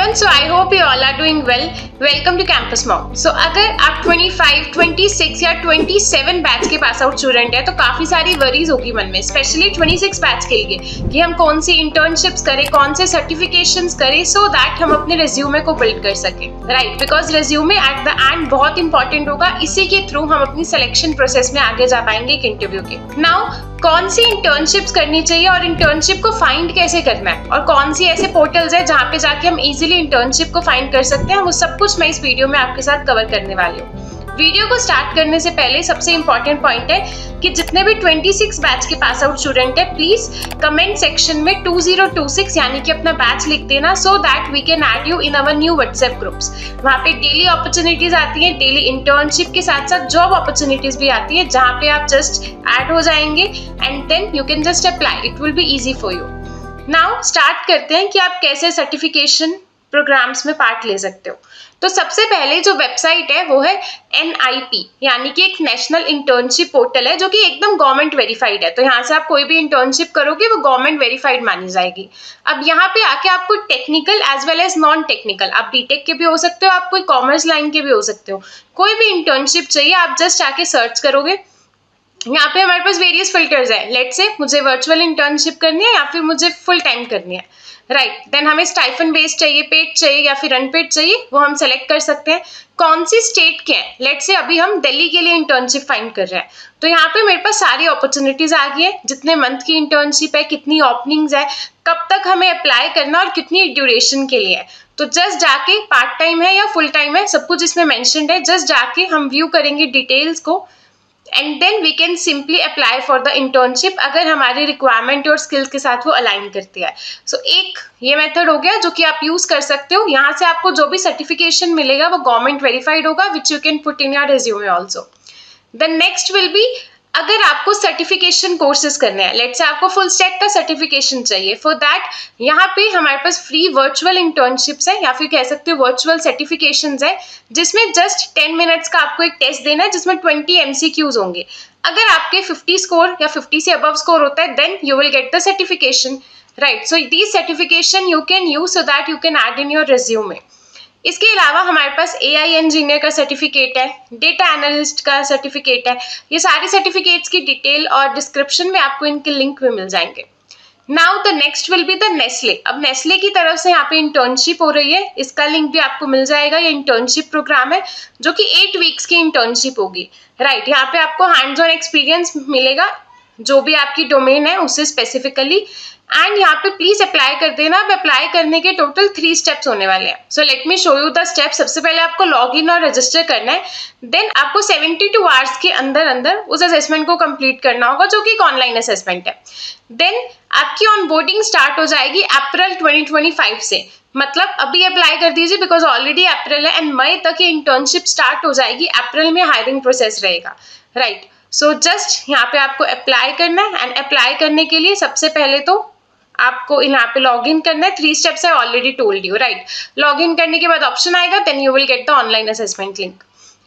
everyone, so I hope you all are doing well. Welcome to Campus Mock. So अगर आप 25, 26 या 27 batch के pass out student है तो काफी सारी वरीज होगी मन में, स्पेशली 26 बैच के लिए कि हम कौन सी इंटर्नशिप्स करें, कौन से सर्टिफिकेशंस करें सो दैट हम अपने रेज्यूमे को बिल्ड कर सकें, right? Because resume at the end बहुत इंपॉर्टेंट होगा, इसी के थ्रू हम अपनी सिलेक्शन प्रोसेस में आगे जा पाएंगे एक इंटरव्यू के। नाउ कौन सी इंटर्नशिप्स करनी चाहिए और इंटर्नशिप को फाइंड कैसे करना है और कौन सी ऐसे पोर्टल्स है जहाँ पे जाके हम इजीली इंटर्नशिप को फाइंड कर सकते हैं, वो सब कुछ मैं इस वीडियो में आपके साथ कवर करने वाली हूँ। वीडियो को स्टार्ट करने से पहले सबसे इंपॉर्टेंट पॉइंट है कि जितने भी 26 बैच के पास आउट स्टूडेंट है प्लीज कमेंट सेक्शन में 2026 यानी कि अपना बैच लिख देना so that we can add you in our new WhatsApp groups. वहाँ पे डेली अपॉर्चुनिटीज आती हैं, डेली इंटर्नशिप के साथ साथ जॉब अपॉर्चुनिटीज भी आती है जहाँ पे आप जस्ट ऐड हो जाएंगे and then you can just apply, it will be easy for you. Now start करते हैं कि आप कैसे सर्टिफिकेशन प्रोग्राम्स में पार्ट ले सकते हो। तो सबसे पहले जो वेबसाइट है वो है NIP यानी कि एक नेशनल इंटर्नशिप पोर्टल है जो कि एकदम गवर्नमेंट वेरीफाइड है। तो यहाँ से आप कोई भी इंटर्नशिप करोगे वो गवर्नमेंट वेरीफाइड मानी जाएगी। अब यहाँ पे आके आपको technical as well as non technical, आप बीटेक के भी हो सकते हो, आप कोई कॉमर्स लाइन के भी हो सकते हो, कोई भी इंटर्नशिप चाहिए आप जस्ट आके सर्च करोगे। यहाँ पे हमारे पास वेरियस फिल्टर्स है, लेट्स से मुझे वर्चुअल इंटर्नशिप करनी है या फिर मुझे फुल टाइम करनी है, राइट? देन हमें स्टाइफन बेस्ड चाहिए, पेड चाहिए या फिर अनपेड चाहिए, वो हम सेलेक्ट कर सकते हैं। कौन सी स्टेट के हैं, लेट्स से अभी हम दिल्ली के लिए इंटर्नशिप फाइंड कर रहे हैं तो यहाँ पे मेरे पास सारी अपॉर्चुनिटीज आ गई है, जितने मंथ की इंटर्नशिप है, कितनी ओपनिंग्स है, कब तक हमें अप्लाई करना और कितनी ड्यूरेशन के लिए है। तो जस्ट जाके पार्ट टाइम है या फुल टाइम है सब कुछ इसमें मेंशन्ड है, जस्ट जाके हम व्यू करेंगे डिटेल्स को and then we can simply apply for the internship अगर हमारी रिक्वायरमेंट और स्किल्स के साथ वो अलाइन करती है। सो एक ये मेथड हो गया जो कि आप यूज कर सकते हो। यहाँ से आपको जो भी सर्टिफिकेशन मिलेगा वो गवर्नमेंट वेरीफाइड होगा which you can put in your resume also. The next will be अगर आपको सर्टिफिकेशन कोर्सेज करने हैं, लेट्स से आपको फुल स्टैक का सर्टिफिकेशन चाहिए, फॉर दैट यहाँ पे हमारे पास फ्री वर्चुअल इंटर्नशिप्स है या फिर कह सकते हो वर्चुअल सर्टिफिकेशंस है जिसमें जस्ट 10 मिनट्स का आपको एक टेस्ट देना है जिसमें 20 MCQs होंगे। अगर आपके 50 स्कोर या 50 से अबव स्कोर होता है then you will get the certification, right? So this certification you can use so that you can add in your resume. इसके अलावा हमारे पास AI इंजीनियर का सर्टिफिकेट है, डेटा एनालिस्ट का सर्टिफिकेट है, ये सारे सर्टिफिकेट्स की डिटेल और डिस्क्रिप्शन में आपको इनके लिंक भी मिल जाएंगे। Now the next will be the Nestle. अब नेस्ले की तरफ से यहाँ पे इंटर्नशिप हो रही है, इसका लिंक भी आपको मिल जाएगा। ये इंटर्नशिप प्रोग्राम है जो कि 8 वीक्स की इंटर्नशिप होगी, राइट? यहाँ पे आपको हैंड्स ऑन एक्सपीरियंस मिलेगा जो भी आपकी डोमेन है उससे स्पेसिफिकली, एंड यहाँ पे प्लीज अप्लाई कर देना। अब अप्लाई करने के टोटल 3 स्टेप्स होने वाले हैं। So let me show you the steps. सबसे पहले आपको लॉग इन और रजिस्टर करना है, देन आपको 72 आवर्स के अंदर अंदर उस असेसमेंट को कंप्लीट करना होगा जो कि एक ऑनलाइन असेसमेंट है। देन आपकी ऑनबोर्डिंग स्टार्ट हो जाएगी अप्रैल 2025 से, मतलब अभी अप्लाई कर दीजिए बिकॉज ऑलरेडी अप्रैल है एंड मई तक ये इंटर्नशिप स्टार्ट हो जाएगी। अप्रैल में हायरिंग प्रोसेस रहेगा, राइट? सो जस्ट यहाँ पे आपको अप्लाई करना है एंड अप्लाई करने के लिए सबसे पहले तो आपको यहाँ पे लॉग इन करना है। 3 स्टेप्स है, already told you, right? Log in करने के बाद ऑप्शन आएगा, then you will get the online assessment link.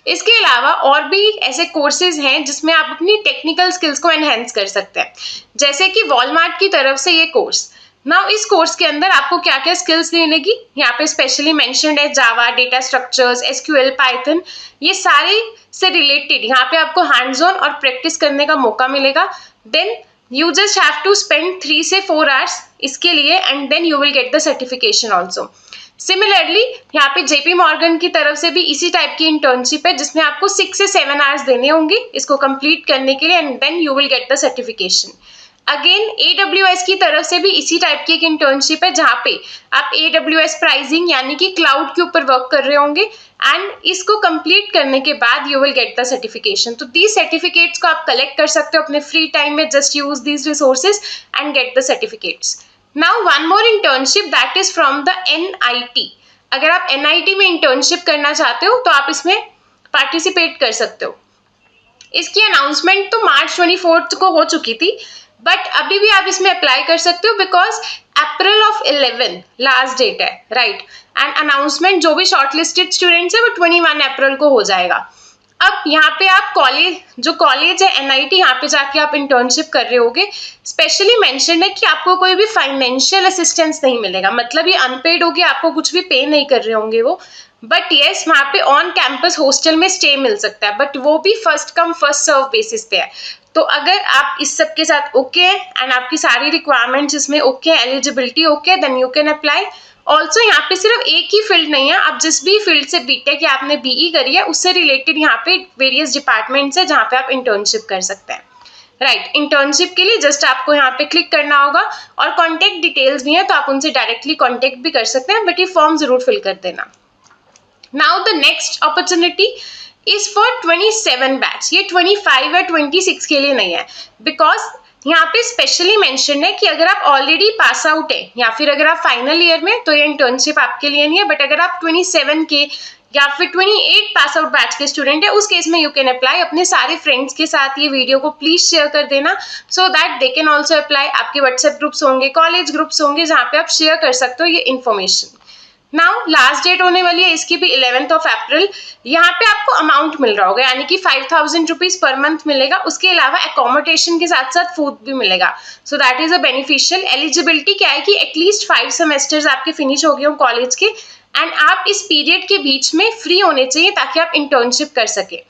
इसके अलावा और भी ऐसे कोर्सेज हैं जिसमें आप अपनी टेक्निकल स्किल्स को एनहेंस कर सकते हैं, जैसे कि वॉलमार्ट की तरफ से ये कोर्स। नाउ इस कोर्स के अंदर आपको क्या क्या स्किल्स मिलेगी, यहाँ पे स्पेशली मेंशन्ड है जावा, डेटा स्ट्रक्चर्स, SQL, पाइथन, ये सारे से रिलेटेड यहाँ पे आपको हैंड्स ऑन और प्रैक्टिस करने का मौका मिलेगा। Then you just have to spend 3 से 4 hours इसके लिए and then you will get the certification also. Similarly यहाँ पे JP Morgan की तरफ से भी इसी टाइप की इंटर्नशिप है जिसमें आपको 6 से 7 hours देने होंगे इसको कंप्लीट करने के लिए and then you will get the certification. Again AWS की तरफ से भी इसी टाइप की एक इंटर्नशिप है जहाँ पे आप AWS प्राइसिंग यानी कि क्लाउड के ऊपर वर्क कर रहे होंगे एंड इसको कंप्लीट करने के बाद you will get the certification. तो दीज सर्टिफिकेट्स को आप कलेक्ट कर सकते हो अपने फ्री टाइम में, just use these resources and get the certificates. Now one more internship that is from the NIT। अगर आप NIT में इंटर्नशिप करना चाहते हो तो आप इसमें पार्टिसिपेट कर सकते हो। इसकी अनाउंसमेंट तो मार्च 24 को हो चुकी थी बट अभी भी आप इसमें अप्लाई कर सकते हो because April of 11 last date है, राइट? एंड अनाउंसमेंट जो भी शॉर्टलिस्टेड स्टूडेंट्स है वो 21 अप्रैल को हो जाएगा। अब यहाँ पे आप कॉलेज है NIT, यहाँ पे जाके आप इंटर्नशिप कर रहे होगे। स्पेशली मेंशन है कि आपको कोई भी फाइनेंशियल असिस्टेंस नहीं मिलेगा, मतलब ये अनपेड होगी, आपको कुछ भी पे नहीं कर रहे होंगे वो। बट येस, वहाँ पे ऑन कैंपस हॉस्टल में स्टे मिल सकता है, बट वो भी first come first serve basis पे है। तो अगर आप इस सब के साथ ओके है एंड आपकी सारी रिक्वायरमेंट्स इसमें ओके है, eligibility okay, then you can apply. Also यहाँ पे सिर्फ एक ही फील्ड नहीं है, आप जिस भी फील्ड से बीटेक या आपने BE करी है उससे रिलेटेड यहाँ पे वेरियस डिपार्टमेंट्स है जहाँ पे आप इंटर्नशिप कर सकते हैं। राइट, इंटर्नशिप के लिए जस्ट आपको यहाँ पे क्लिक करना होगा और कॉन्टेक्ट डिटेल्स भी हैं, तो आप उनसे डायरेक्टली कॉन्टेक्ट भी कर सकते हैं, बट ये फॉर्म जरूर फिल कर देना। Now the next opportunity is for 27 batch. ये 25 या 26 के लिए नहीं है, बिकॉज यहाँ पे स्पेशली मेंशन है कि अगर आप ऑलरेडी पास आउट है या फिर अगर आप फाइनल ईयर में, तो ये इंटर्नशिप आपके लिए नहीं है। बट अगर आप 27 के या फिर 28 पास आउट बैच के स्टूडेंट है, उस केस में यू कैन अप्लाई। अपने सारे फ्रेंड्स के साथ ये वीडियो को प्लीज शेयर कर देना, so that they can also apply. आपके व्हाट्सएप ग्रुप्स होंगे, कॉलेज ग्रुप्स होंगे, जहाँ पे आप शेयर कर सकते हो ये इन्फॉर्मेशन। नाउ लास्ट डेट होने वाली है इसकी भी 11th ऑफ अप्रैल। यहाँ पे आपको अमाउंट मिल रहा होगा, यानी कि 5000 रुपीज पर मंथ मिलेगा। उसके अलावा अकोमोडेशन के साथ साथ फूड भी मिलेगा, so that is a beneficial. Eligibility क्या है कि एटलीस्ट 5 सेमेस्टर्स आपके फिनिश हो गए हो कॉलेज के, एंड आप इस पीरियड के बीच में फ्री होने चाहिए ताकि आप इंटर्नशिप कर सके।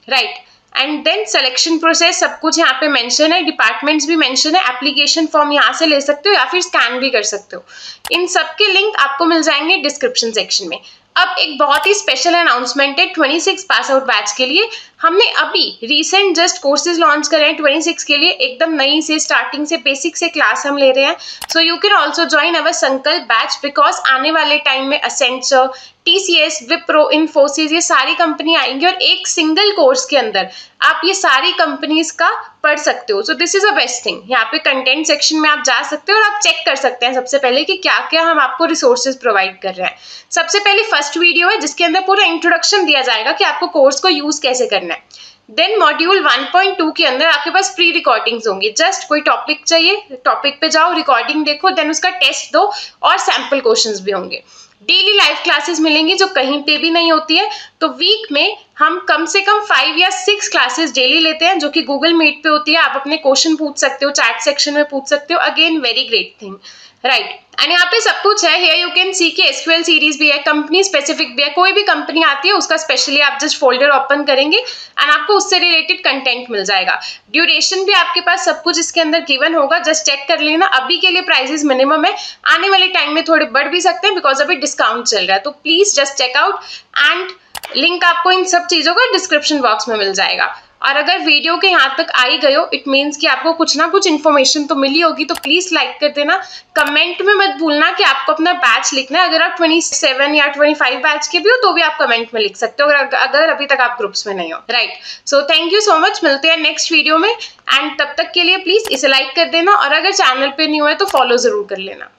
Right, and then selection process सब कुछ यहाँ पे मेंशन है, डिपार्टमेंट्स भी मेंशन है। एप्लीकेशन फॉर्म यहाँ से ले सकते हो या फिर स्कैन भी कर सकते हो। इन सब के लिंक आपको मिल जाएंगे डिस्क्रिप्शन सेक्शन में। अब एक बहुत ही स्पेशल अनाउंसमेंट है 26 पास आउट बैच के लिए। हमने अभी रिसेंट जस्ट कोर्सेज लॉन्च करे हैं 26 के लिए, एकदम नई से स्टार्टिंग से बेसिक से क्लास हम ले रहे हैं। So you can also join अवर संकल्प बैच, बिकॉज आने वाले टाइम में असेंचर, TCS, विप्रो, इन्फोसिस, ये सारी कंपनी आएंगी और एक सिंगल कोर्स के अंदर आप ये सारी कंपनीज का पढ़ सकते हो। So this is a best thing. यहाँ पे कंटेंट सेक्शन में आप जा सकते हो और आप चेक कर सकते हैं सबसे पहले कि क्या क्या हम आपको रिसोर्सेज प्रोवाइड कर रहे हैं। सबसे पहले फर्स्ट वीडियो है जिसके अंदर पूरा इंट्रोडक्शन दिया जाएगा कि आपको कोर्स को यूज कैसे करना है। देन मॉड्यूल 1.2 के अंदर आपके पास प्री रिकॉर्डिंग्स होंगी। जस्ट कोई टॉपिक चाहिए, टॉपिक पे जाओ, रिकॉर्डिंग देखो, देन उसका टेस्ट दो और सैम्पल क्वेश्चंस भी होंगे। डेली लाइव क्लासेस मिलेंगी जो कहीं पे भी नहीं होती है। तो वीक में हम कम से कम 5 या 6 क्लासेस डेली लेते हैं जो कि गूगल मीट पे होती है। आप अपने क्वेश्चन पूछ सकते हो, चैट सेक्शन में पूछ सकते हो। Again very great thing, right. And यहाँ पे सब कुछ है। हियर यू कैन सी कि SQL सीरीज भी है, कंपनी स्पेसिफिक भी है। कोई भी कंपनी आती है उसका स्पेशली आप जस्ट फोल्डर ओपन करेंगे एंड आपको उससे रिलेटेड कंटेंट मिल जाएगा। ड्यूरेशन भी आपके पास सब कुछ इसके अंदर गिवन होगा, जस्ट चेक कर लेना। अभी के लिए प्राइसेस मिनिमम है, आने वाले टाइम में थोड़े बढ़ भी सकते हैं बिकॉज अभी डिस्काउंट चल रहा है। तो please just check out, and link आपको इन सब चीजों का डिस्क्रिप्शन बॉक्स में मिल जाएगा। और अगर वीडियो के यहाँ तक आ ही गए हो, इट मीन्स कि आपको कुछ ना कुछ इन्फॉर्मेशन तो मिली होगी। तो प्लीज लाइक कर देना। कमेंट में मत भूलना कि आपको अपना बैच लिखना है। अगर आप 27 या 25 बैच के भी हो तो भी आप कमेंट में लिख सकते हो, अगर अभी तक आप ग्रुप्स में नहीं हो। Right, so thank you so much. मिलते हैं नेक्स्ट वीडियो में, एंड तब तक के लिए प्लीज इसे लाइक कर देना, और अगर चैनल पे न्यू है तो फॉलो जरूर कर लेना।